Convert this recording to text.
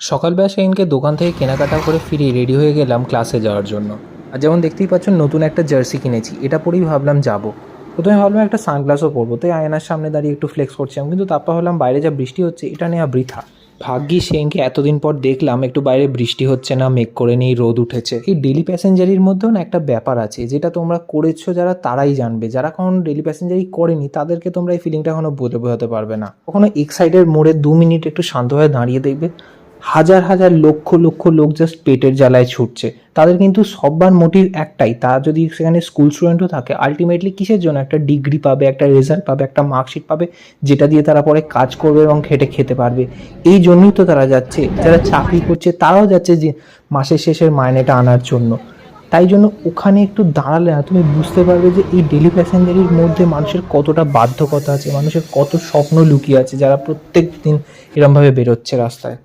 সকালবেলা সেদিনকে দোকান থেকে কেনাকাটা করে ফিরে রেডি হয়ে গেলাম ক্লাসে যাওয়ার জন্য। আর যেমন দেখতেই পাচ্ছেন নতুন একটা জার্সি কিনেছি, এটা পরেই ভাবলাম যাব। প্রথমে ভাবলাম একটা সানগ্লাসও পরবো, তাই আয়নার সামনে দাঁড়িয়ে একটু ফ্লেক্স করছিলাম, কিন্তু তারপর ভাবলাম বাইরে যা বৃষ্টি হচ্ছে এটা নেওয়া বৃথা। ভাগ্যিস সেদিনকে এতদিন পর দেখলাম একটু বাইরে বৃষ্টি হচ্ছে না, মেঘ করে নেই, রোদ উঠেছে। এই ডেলি প্যাসেঞ্জারির মধ্যেও না একটা ব্যাপার আছে যেটা তোমরা করেছো যারা তারাই জানবে, যারা কখনো ডেলি প্যাসেঞ্জারি করেনি তাদেরকে তোমরা এই ফিলিংটা এখনো বোঝাতে পারবে না। কখনো এক্সাইটেড মোড়ে 2 মিনিট একটু শান্তভাবে দাঁড়িয়ে দেখবে, হাজার হাজার লক্ষ লক্ষ লোক জাস্ট পেটের জ্বালায় ছুটছে। তাদের কিন্তু সববার মোটিভ একটাই, তারা যদি সেখানে স্কুল স্টুডেন্টও থাকে আলটিমেটলি কিসের জন্য? একটা ডিগ্রি পাবে, একটা রেজাল্ট পাবে, একটা মার্কশিট পাবে, যেটা দিয়ে তারা পরে কাজ করবে এবং খেতে পারবে। এই জন্যই তো তারা যাচ্ছে। যারা চাকরি করছে তারাও যাচ্ছে যে মাসের শেষের মাইনেটা আনার জন্য। তাই জন্য ওখানে একটু দাঁড়ালে না তুমি বুঝতে পারবে যে এই ডেলি প্যাসেঞ্জারির মধ্যে মানুষের কতটা বাধ্যকতা আছে, মানুষের কত স্বপ্ন লুকিয়ে আছে, যারা প্রত্যেক দিন এরমভাবে বেরোচ্ছে রাস্তায়।